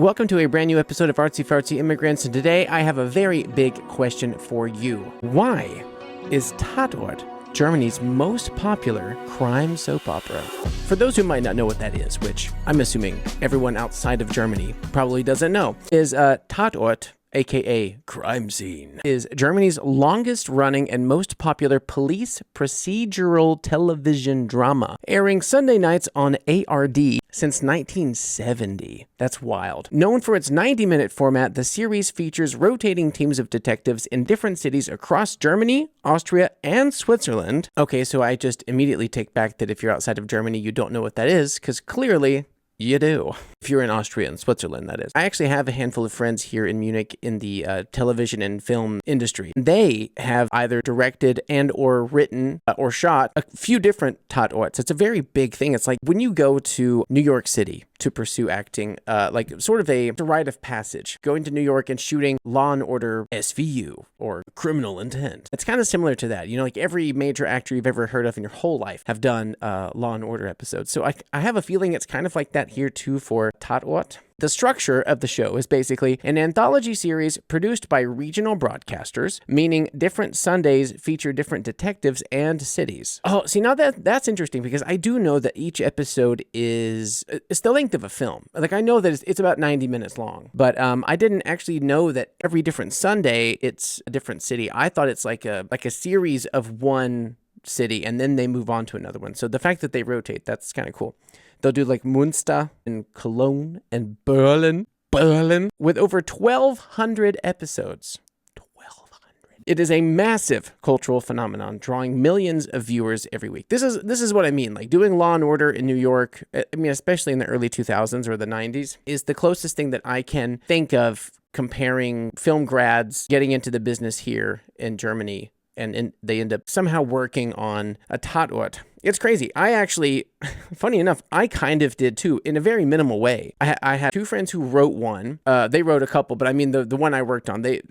welcome to a brand new episode of Artsy, Fartsy, Immigrants, and today I have a very big question for you. Why is Tatort Germany's most popular crime soap opera? For those who might not know what that is, which I'm assuming everyone outside of Germany probably doesn't know, is Tatort, aka Crime Scene, is Germany's longest running and most popular police procedural television drama, airing Sunday nights on ARD since 1970. That's wild. Known for its 90-minute format, the series features rotating teams of detectives in different cities across Germany, Austria, and Switzerland. Okay, so I just immediately take back that if you're outside of Germany, you don't know what that is, because clearly you do. If you're in Austria and Switzerland, that is. I actually have a handful of friends here in Munich in the television and film industry. They have either directed and or written or shot a few different Tatorts. It's a very big thing. It's like when you go to New York City to pursue acting, like sort of a rite of passage, going to New York and shooting Law and Order SVU or Criminal Intent. It's kind of similar to that. You know, like every major actor you've ever heard of in your whole life have done Law and Order episodes. So I have a feeling it's kind of like that here too for Tatort. The structure of the show is basically an anthology series produced by regional broadcasters, meaning different Sundays feature different detectives and cities. Oh, see, now that's interesting because I do know that each episode is the length of a film. Like I know that it's about 90 minutes long, but I didn't actually know that every different Sunday it's a different city. I thought it's like a series of one city and then they move on to another one. So the fact that they rotate, that's kind of cool. They'll do like Münster and Cologne and Berlin, with over 1,200 episodes. 1,200. It is a massive cultural phenomenon, drawing millions of viewers every week. This is what I mean. Like doing Law and Order in New York, I mean, especially in the early 2000s or the 90s, is the closest thing that I can think of comparing film grads getting into the business here in Germany. And they end up somehow working on a Tatort. It's crazy. I actually, funny enough, I kind of did too, in a very minimal way. I had two friends who wrote one. They wrote a couple, but I mean the one I worked on. They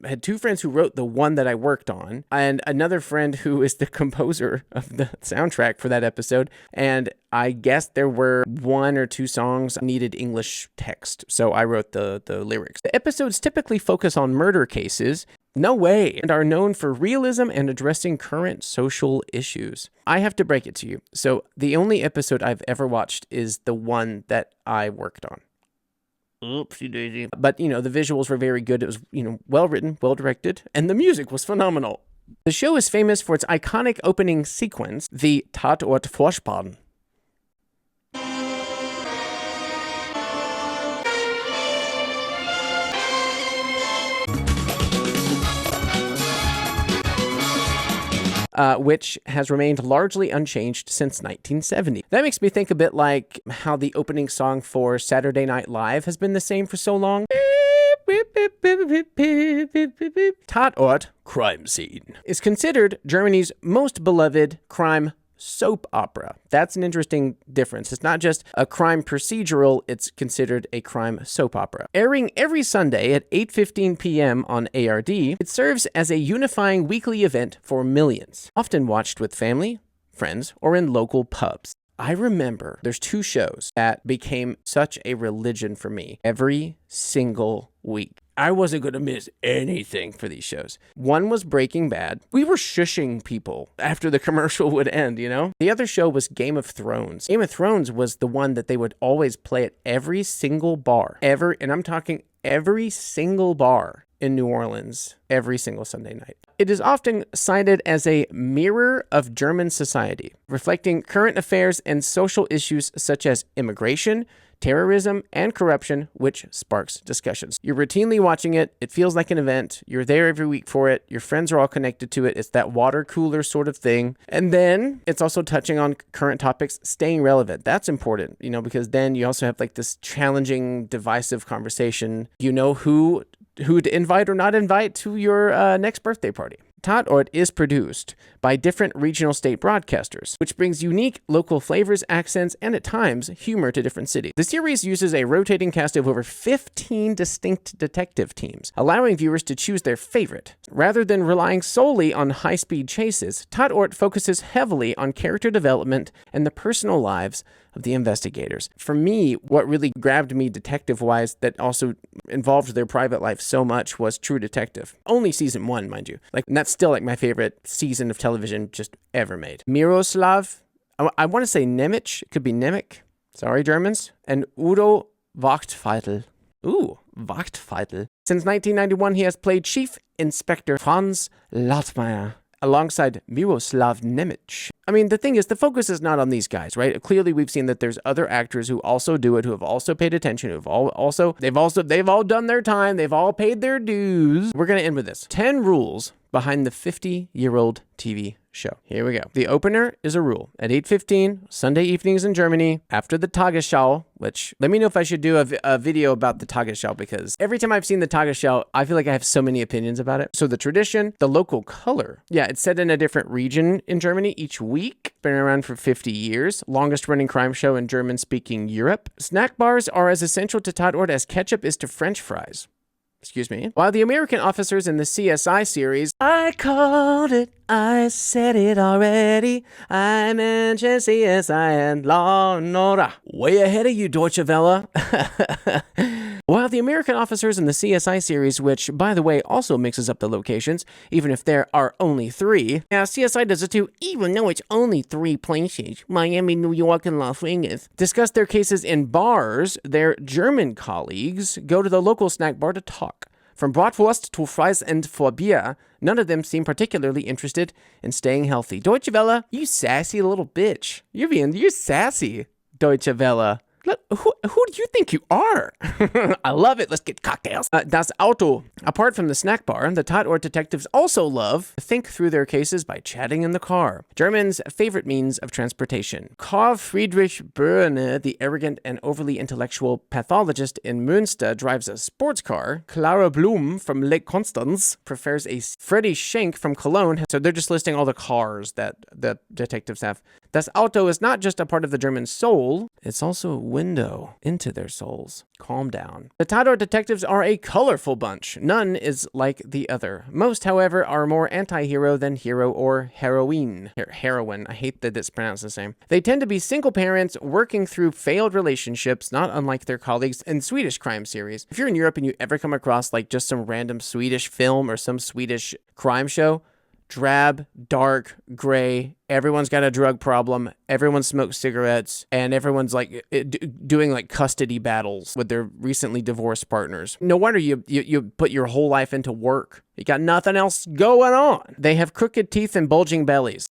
had two friends who wrote the one that I worked on, and another friend who is the composer of the soundtrack for that episode. And I guess there were one or two songs that needed English text, so I wrote the lyrics. The episodes typically focus on murder cases. No way, and are known for realism and addressing current social issues. I have to break it to you. So the only episode I've ever watched is the one that I worked on. Oopsie daisy. But, you know, the visuals were very good. It was, you know, well written, well directed, and the music was phenomenal. The show is famous for its iconic opening sequence, the Tatort Vorspann. Which has remained largely unchanged since 1970. That makes me think a bit like how the opening song for Saturday Night Live has been the same for so long. Tatort Crime Scene is considered Germany's most beloved crime soap opera. That's an interesting difference. It's not just a crime procedural, it's considered a crime soap opera. Airing every Sunday at 8:15 p.m. on ARD, it serves as a unifying weekly event for millions, often watched with family, friends, or in local pubs. I remember there's two shows that became such a religion for me every single week. I wasn't going to miss anything for these shows. One was Breaking Bad. We were shushing people after the commercial would end, you know? The other show was Game of Thrones. Game of Thrones was the one that they would always play at every single bar. And I'm talking every single bar in New Orleans every single Sunday night. It is often cited as a mirror of German society, reflecting current affairs and social issues such as immigration, terrorism, and corruption, which sparks discussions. You're routinely watching it. It feels like an event. You're there every week for it. Your friends are all connected to it. It's that water cooler sort of thing. And then it's also touching on current topics, staying relevant. That's important, you know, because then you also have like this challenging, divisive conversation. You know who to invite or not invite to your next birthday party. Tatort is produced by different regional state broadcasters, which brings unique local flavors, accents, and at times humor to different cities. The series uses a rotating cast of over 15 distinct detective teams, allowing viewers to choose their favorite. Rather than relying solely on high-speed chases, Tatort focuses heavily on character development and the personal lives of the investigators. For me, what really grabbed me detective-wise that also involved their private life so much was True Detective. Only season 1, mind you. And that's still my favorite season of television just ever made. Miroslav, I want to say Nemec, it could be Nemec, sorry Germans, and Udo Wachtfeitel. Ooh, Wachtfeitel. Since 1991, he has played Chief Inspector Franz Lautmeier alongside Miroslav Nemec. The thing is, the focus is not on these guys, right? Clearly, we've seen that there's other actors who also do it, who have also paid attention, they've all done their time, they've all paid their dues. We're going to end with this. 10 rules behind the 50-year-old TV show. Here we go. The opener is a rule. At 8:15, Sunday evenings in Germany, after the Tagesschau, which, let me know if I should do a video about the Tagesschau, because every time I've seen the Tagesschau, I feel like I have so many opinions about it. So the tradition, the local color. Yeah, it's set in a different region in Germany each week. Been around for 50 years. Longest running crime show in German-speaking Europe. Snack bars are as essential to Tatort as ketchup is to French fries. Excuse me. While the American officers in the CSI series, I called it, I said it already, I mentioned CSI and Law and Order. Way ahead of you, Deutsche Welle. While the American officers in the CSI series, which, by the way, also mixes up the locations, even if there are only 3. Yeah, CSI does it too, even though it's only 3 places, Miami, New York, and Las Vegas. Discuss their cases in bars, their German colleagues go to the local snack bar to talk. From Bratwurst to fries and for beer, none of them seem particularly interested in staying healthy. Deutsche Welle, you sassy little bitch. You're sassy, Deutsche Welle. Who do you think you are? I love it. Let's get cocktails. Das Auto. Apart from the snack bar, the Tatort detectives also love to think through their cases by chatting in the car. Germans' favorite means of transportation. Karl Friedrich Böhne, the arrogant and overly intellectual pathologist in Münster, drives a sports car. Clara Blum from Lake Constance prefers a Freddy Schenk from Cologne. So they're just listing all the cars that the detectives have. Das Auto is not just a part of the German soul, it's also a window into their souls. Calm down. The Tatort detectives are a colorful bunch. None is like the other. Most, however, are more anti-hero than hero or heroine. Heroine. I hate that it's pronounced the same. They tend to be single parents working through failed relationships, not unlike their colleagues in Swedish crime series. If you're in Europe and you ever come across just some random Swedish film or some Swedish crime show, drab, dark, gray, everyone's got a drug problem, everyone smokes cigarettes, and everyone's doing custody battles with their recently divorced partners. No wonder you put your whole life into work. You got nothing else going on. They have crooked teeth and bulging bellies.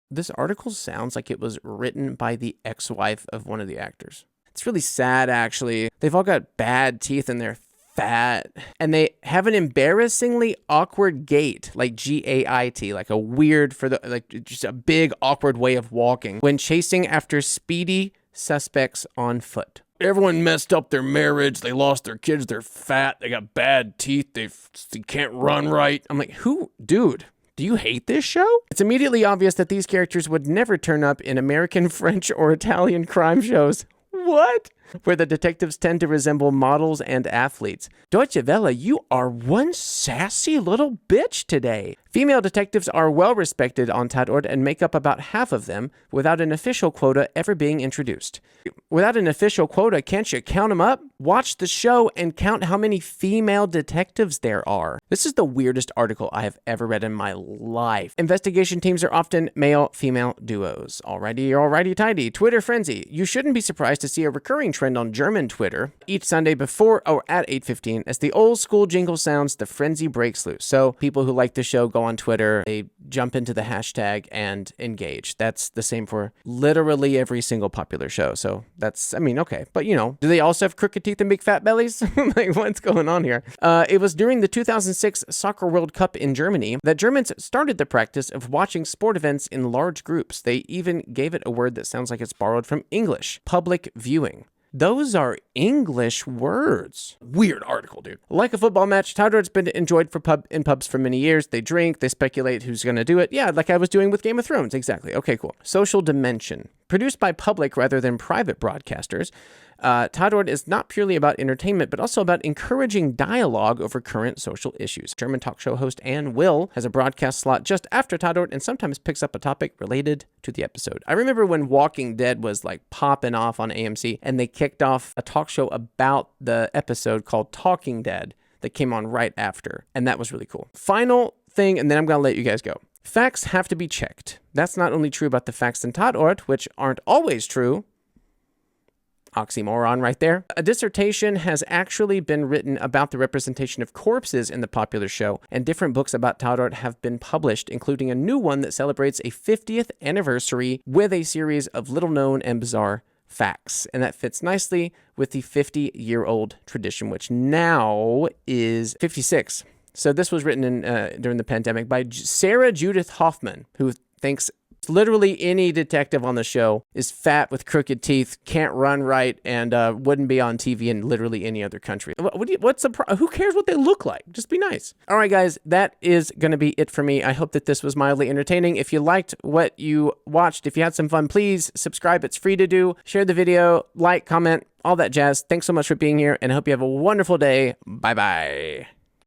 This article sounds like it was written by the ex-wife of one of the actors. It's really sad, actually. They've all got bad teeth and they're fat, and they have an embarrassingly awkward gait, like gait, like a weird just a big awkward way of walking when chasing after speedy suspects on foot. Everyone messed up their marriage, they lost their kids, they're fat, they got bad teeth, they can't run right. I'm like, dude, do you hate this show? It's immediately obvious that these characters would never turn up in American, French, or Italian crime shows. What? Where the detectives tend to resemble models and athletes. Deutsche Welle, you are one sassy little bitch today. Female detectives are well respected on Tatort and make up about half of them without an official quota ever being introduced. Without an official quota, can't you count them up? Watch the show and count how many female detectives there are. This is the weirdest article I have ever read in my life. Investigation teams are often male-female duos. Alrighty tidy. Twitter frenzy. You shouldn't be surprised to see a recurring trend on German Twitter each Sunday before or at 8:15. As the old school jingle sounds, the frenzy breaks loose. So people who like the show go on Twitter, they jump into the hashtag and engage. That's the same for literally every single popular show. So that's, okay. But do they also have crooked teeth and big fat bellies? What's going on here? It was during the 2006 Soccer World Cup in Germany that Germans started the practice of watching sport events in large groups. They even gave it a word that sounds like it's borrowed from English: public viewing. Those are English words. Weird article, dude. Like a football match, Tatort's been enjoyed in pubs for many years. They drink, they speculate who's going to do it. Yeah, like I was doing with Game of Thrones. Exactly. Okay, cool. Social dimension. Produced by public rather than private broadcasters, Tatort is not purely about entertainment, but also about encouraging dialogue over current social issues. German talk show host Ann Will has a broadcast slot just after Tatort and sometimes picks up a topic related to the episode. I remember when Walking Dead was like popping off on AMC, and they kicked off a talk show about the episode called Talking Dead that came on right after, and that was really cool. Final thing, and then I'm going to let you guys go. Facts have to be checked. That's not only true about the facts in Tatort, which aren't always true. Oxymoron right there. A dissertation has actually been written about the representation of corpses in the popular show, and different books about Tatort have been published, including a new one that celebrates a 50th anniversary with a series of little-known and bizarre facts. And that fits nicely with the 50-year-old tradition, which now is 56. So this was written in during the pandemic by Sarah Judith Hoffman, who thinks literally any detective on the show is fat with crooked teeth, can't run right, and wouldn't be on TV in literally any other country. Who cares what they look like? Just be nice. All right, guys, that is going to be it for me. I hope that this was mildly entertaining. If you liked what you watched, if you had some fun, please subscribe. It's free to do. Share the video, like, comment, all that jazz. Thanks so much for being here, and I hope you have a wonderful day. Bye-bye.